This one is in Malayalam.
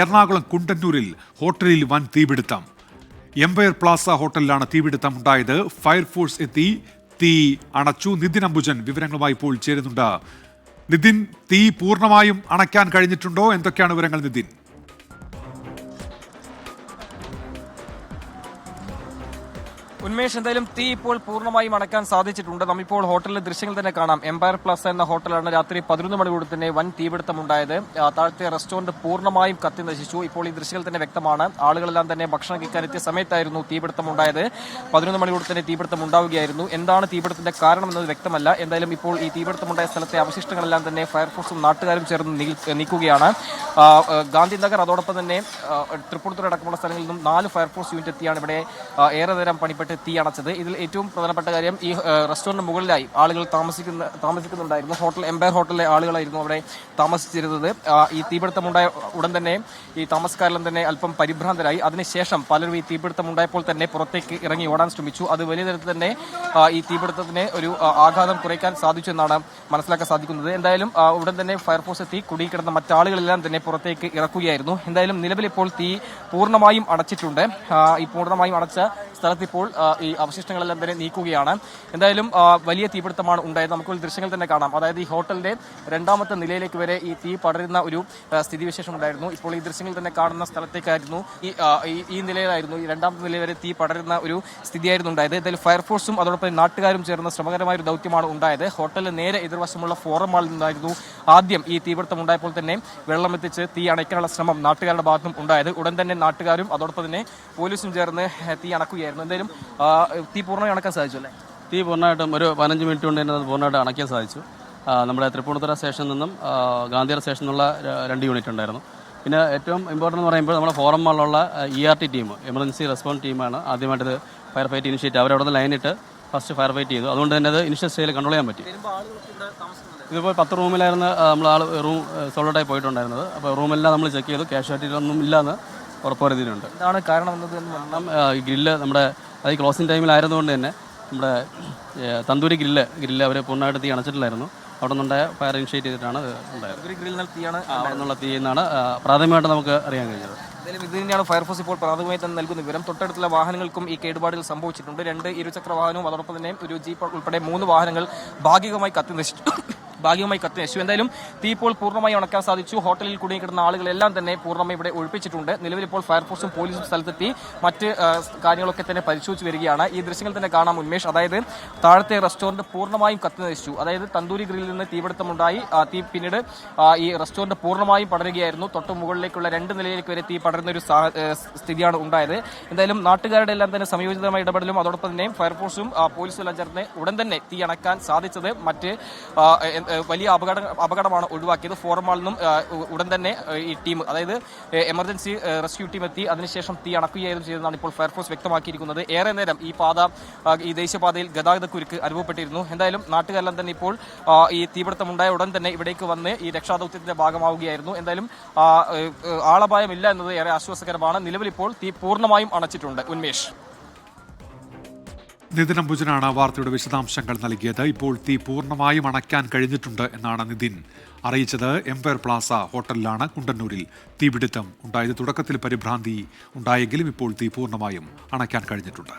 എറണാകുളം കുണ്ടന്നൂരിൽ ഹോട്ടലിൽ വൻ തീപിടുത്തം. എംപയർ പ്ലാസ ഹോട്ടലിലാണ് തീപിടുത്തം ഉണ്ടായത്. ഫയർഫോഴ്സ് എത്തി തീ അണച്ചു. നിതിൻ അംബുജൻ വിവരങ്ങളുമായി ഇപ്പോൾ ചേരുന്നുണ്ട്. നിതിൻ, തീ പൂർണ്ണമായും അണയ്ക്കാൻ കഴിഞ്ഞിട്ടുണ്ടോ? എന്തൊക്കെയാണ് വിവരങ്ങൾ നിതിൻ? ഉന്മേഷ്, എന്തായാലും തീ ഇപ്പോൾ പൂർണ്ണമായും അണയ്ക്കാൻ സാധിച്ചിട്ടുണ്ട്. നമ്മിപ്പോൾ ഹോട്ടലിലെ ദൃശ്യങ്ങൾ തന്നെ കാണാം. എംപയർ പ്ലാസ എന്ന ഹോട്ടലാണ് രാത്രി 11 മണിയോടെ തന്നെ വൻ തീപിടുത്തമുണ്ടായത്. താഴത്തെ റെസ്റ്റോറന്റ് പൂർണ്ണമായും കത്തി നശിച്ചു. ഇപ്പോൾ ഈ ദൃശ്യങ്ങൾ തന്നെ വ്യക്തമാണ്. ആളുകളെല്ലാം തന്നെ ഭക്ഷണം കഴിക്കാൻ എത്തിയ സമയത്തായിരുന്നു തീപിടുത്തമുണ്ടായത്. 11 മണിയോടെ തന്നെ തീപിടുത്തം ഉണ്ടാവുകയായിരുന്നു. എന്താണ് തീപിടുത്തത്തിന്റെ കാരണം എന്നത് വ്യക്തമല്ല. എന്തായാലും ഇപ്പോൾ ഈ തീപിടുത്തമുണ്ടായ സ്ഥലത്തെ അവശിഷ്ടങ്ങളെല്ലാം തന്നെ ഫയർഫോഴ്സും നാട്ടുകാരും ചേർന്ന് നീക്കുകയാണ്. ഗാന്ധിനഗർ, അതോടൊപ്പം തന്നെ തൃപ്പൂണിത്തുറ അടക്കമുള്ള സ്ഥലങ്ങളിൽ നിന്നും 4 ഫയർഫോഴ്സ് യൂണിറ്റ് എത്തിയാണ് ഇവിടെ ഏറെ നേരം പണിപ്പെട്ട് തീ അണച്ചത്. ഇതിൽ ഏറ്റവും പ്രധാനപ്പെട്ട കാര്യം, ഈ റെസ്റ്റോറന്റ് മുകളിലായി ആളുകൾ താമസിക്കുന്നുണ്ടായിരുന്നു. എംപയർ ഹോട്ടലിലെ ആളുകളായിരുന്നു അവിടെ താമസിച്ചിരുന്നത്. ഈ തീപിടുത്തമുണ്ടായ ഉടൻ തന്നെ ഈ താമസക്കാരെല്ലാം തന്നെ അല്പം പരിഭ്രാന്തരായി. അതിനുശേഷം പലരും ഈ തീപിടുത്തമുണ്ടായപ്പോൾ തന്നെ പുറത്തേക്ക് ഇറങ്ങി ഓടാൻ ശ്രമിച്ചു. അത് വലിയ തരത്തിൽ തന്നെ ഈ തീപിടുത്തത്തിന് ഒരു ആഘാതം കുറയ്ക്കാൻ സാധിച്ചു എന്നാണ് മനസ്സിലാക്കാൻ സാധിക്കുന്നത്. എന്തായാലും ഉടൻ തന്നെ ഫയർഫോഴ്സ് എത്തി കുടുങ്ങിക്കിടന്ന മറ്റാളുകളെല്ലാം തന്നെ പുറത്തേക്ക് ഇറക്കുകയായിരുന്നു. എന്തായാലും നിലവിൽ ഇപ്പോൾ തീ പൂർണ്ണമായും അടച്ചിട്ടുണ്ട്. ഈ പൂർണ്ണമായും അടച്ച സ്ഥലത്തിപ്പോൾ ഈ അവശിഷ്ടങ്ങളെല്ലാം തന്നെ നീക്കുകയാണ്. എന്തായാലും വലിയ തീപിടുത്തമാണ് ഉണ്ടായത്. നമുക്ക് ദൃശ്യങ്ങൾ തന്നെ കാണാം. അതായത് ഈ ഹോട്ടലിന്റെ 2ാമത്തെ നിലയിലേക്ക് വരെ ഈ തീ പടരുന്ന ഒരു സ്ഥിതിവിശേഷം ഉണ്ടായിരുന്നു. ഇപ്പോൾ ഈ ദൃശ്യങ്ങൾ തന്നെ കാണുന്ന സ്ഥലത്തേക്കായിരുന്നു ഈ നിലയിലായിരുന്നു ഈ 2ാമത്തെ നില വരെ തീ പടരുന്ന ഒരു സ്ഥിതിയായിരുന്നു ഉണ്ടായത്. എന്തായാലും ഫയർഫോഴ്സും അതോടൊപ്പം നാട്ടുകാരും ചേർന്ന ശ്രമകരമായ ഒരു ദൗത്യമാണ് ഉണ്ടായത്. ഹോട്ടലിന് നേരെ എതിർവശമുള്ള ഫോറം മാളിൽ നിന്നായിരുന്നു ആദ്യം ഈ തീപിടുത്തം ഉണ്ടായപ്പോൾ തന്നെ വെള്ളം എത്തിച്ച് തീ അണയ്ക്കാനുള്ള ശ്രമം നാട്ടുകാരുടെ ഭാഗത്തും ഉണ്ടായത്. ഉടൻ തന്നെ നാട്ടുകാരും അതോടൊപ്പം തന്നെ പോലീസും ചേർന്ന് തീ അണക്കുകയായിരുന്നു. എന്തായാലും തീ പൂർണ്ണമായി അണക്കാൻ സാധിച്ചു അല്ലേ? തീ പൂർണ്ണമായിട്ടും ഒരു 15 മിനിറ്റ് കൊണ്ട് തന്നെ അത് പൂർണ്ണമായിട്ട് അണയ്ക്കാൻ സാധിച്ചു. നമ്മുടെ തൃപ്പൂണിത്തുറ സ്റ്റേഷനിൽ നിന്നും ഗാന്ധിനഗർ സ്റ്റേഷനിൽ നിന്നുള്ള 2 യൂണിറ്റ് ഉണ്ടായിരുന്നു. പിന്നെ ഏറ്റവും ഇമ്പോർട്ടൻ്റ് എന്ന് പറയുമ്പോൾ നമ്മുടെ ഫോറം മാളിലുള്ള ERT ടീം, എമർജൻസി റെസ്പോൺസ് ടീമാണ് ആദ്യമായിട്ട് ഫയർ ഫൈറ്റ് ഇനിഷ്യേറ്റ്. അവരവിടെ നിന്ന് ലൈനിട്ട് ഫസ്റ്റ് ഫയർ ഫൈറ്റ് ചെയ്തു. അതുകൊണ്ട് തന്നെ അത് ഇനിഷ്യൽ സ്റ്റേജിൽ കൺട്രോൾ ചെയ്യാൻ പറ്റി. ഇതിപ്പോൾ 10 റൂമിലായിരുന്നു നമ്മൾ റൂം സോൾഡായി പോയിട്ടുണ്ടായിരുന്നത്. അപ്പോൾ റൂമെല്ലാം നമ്മൾ ചെക്ക് ചെയ്തു. കാഷ്വാലിറ്റിയിലൊന്നും ഇല്ലാന്ന് ഉറപ്പുവരുത്തിയിട്ടുണ്ട്. എന്താണ് കാരണം എന്നത്? ഗ്രില്ല് നമ്മുടെ അത് ക്ലോസിംഗ് ടൈമിലായിരുന്നുകൊണ്ട് തന്നെ നമ്മുടെ തന്തൂരി ഗ്രില്ല് അവർ പൂർണ്ണമായിട്ട് തീ അണച്ചിട്ടില്ലായിരുന്നു. അവിടെ നിന്നുണ്ടായ ഫയർ ഇനിഷ്യേറ്റ് ചെയ്തിട്ടാണ് ഉണ്ടായത്. തീ എന്നാണ് പ്രാഥമികമായിട്ട് നമുക്ക് അറിയാൻ കഴിഞ്ഞത്. ഇത് തന്നെയാണ് ഫയർഫോഴ്സ് ഇപ്പോൾ പ്രാഥമികമായി തന്നെ നൽകുന്ന വിവരം. തൊട്ടടുത്തുള്ള വാഹനങ്ങൾക്കും ഈ കേടുപാടുകൾ സംഭവിച്ചിട്ടുണ്ട്. 2 ഇരുചക്ര വാഹനവും അതോടൊപ്പം തന്നെ ഒരു ജീപ്പ് ഉൾപ്പെടെ 3 വാഹനങ്ങൾ ഭാഗികമായി കത്തി നശിച്ചു. എന്തായാലും തീ ഇപ്പോൾ പൂർണ്ണമായി അണക്കാൻ സാധിച്ചു. ഹോട്ടലിൽ കുടുങ്ങിക്കിടന്ന ആളുകളെല്ലാം തന്നെ പൂർണ്ണമായി ഇവിടെ ഒഴിപ്പിച്ചിട്ടുണ്ട്. നിലവിൽ ഇപ്പോൾ ഫയർഫോഴ്സും പോലീസും സ്ഥലത്തെത്തി മറ്റ് കാര്യങ്ങളൊക്കെ തന്നെ പരിശോധിച്ച് വരികയാണ്. ഈ ദൃശ്യങ്ങൾ തന്നെ കാണാം ഉന്മേഷ്. അതായത് താഴത്തെ റെസ്റ്റോറന്റ് പൂർണ്ണമായും കത്തി നശിച്ചു. അതായത് തന്തൂരി ഗ്രില്ലിൽ നിന്ന് തീപിടുത്തമുണ്ടായി. തീ പിന്നീട് ഈ റെസ്റ്റോറന്റ് പൂർണ്ണമായും പടരുകയായിരുന്നു. തൊട്ട് മുകളിലേക്കുള്ള 2 നിലയിലേക്ക് വരെ തീ പടരുന്ന ഒരു സ്ഥിതിയാണ് ഉണ്ടായത്. എന്തായാലും നാട്ടുകാരുടെ എല്ലാം തന്നെ സംയോജിതമായ ഇടപെടലും അതോടൊപ്പം തന്നെ ഫയർഫോഴ്സും പോലീസും എല്ലാം ചേർന്ന് ഉടൻ തന്നെ തീ അണക്കാൻ സാധിച്ചത് മറ്റ് വലിയ അപകടമാണ് ഒഴിവാക്കിയത്. ഫോറം മാളിൽ നിന്നും ഉടൻ തന്നെ ഈ ടീം, അതായത് എമർജൻസി റെസ്ക്യൂ ടീം എത്തി അതിനുശേഷം തീ അണക്കുകയായിരുന്നു ചെയ്തതാണ് ഇപ്പോൾ ഫയർഫോഴ്സ് വ്യക്തമാക്കിയിരിക്കുന്നത്. ഏറെ നേരം ഈ ദേശീയപാതയിൽ ഗതാഗതക്കുരുക്ക് അനുഭവപ്പെട്ടിരുന്നു. എന്തായാലും നാട്ടുകാരെല്ലാം തന്നെ ഇപ്പോൾ ഈ തീപിടുത്തമുണ്ടായ ഉടൻ തന്നെ ഇവിടേക്ക് വന്ന് ഈ രക്ഷാദൌത്യത്തിന്റെ ഭാഗമാവുകയായിരുന്നു. എന്തായാലും ആളപായമില്ല എന്നത് ഏറെ ആശ്വാസകരമാണ്. നിലവിൽ ഇപ്പോൾ തീ പൂർണ്ണമായും അണച്ചിട്ടുണ്ട്. ഉന്മേഷ്. നിതിൻ അംബുജനാണ് വാർത്തയുടെ വിശദാംശങ്ങൾ നൽകിയത്. ഇപ്പോൾ തീ പൂർണ്ണമായും അണയ്ക്കാൻ കഴിഞ്ഞിട്ടുണ്ട് എന്നാണ് നിതിൻ അറിയിച്ചത്. എംപയർ പ്ലാസ ഹോട്ടലിലാണ് കുണ്ടന്നൂരിൽ തീപിടുത്തം ഉണ്ടായത്. തുടക്കത്തിൽ പരിഭ്രാന്തി ഉണ്ടായെങ്കിലും ഇപ്പോൾ തീ പൂർണ്ണമായും അണയ്ക്കാൻ കഴിഞ്ഞിട്ടുണ്ട്.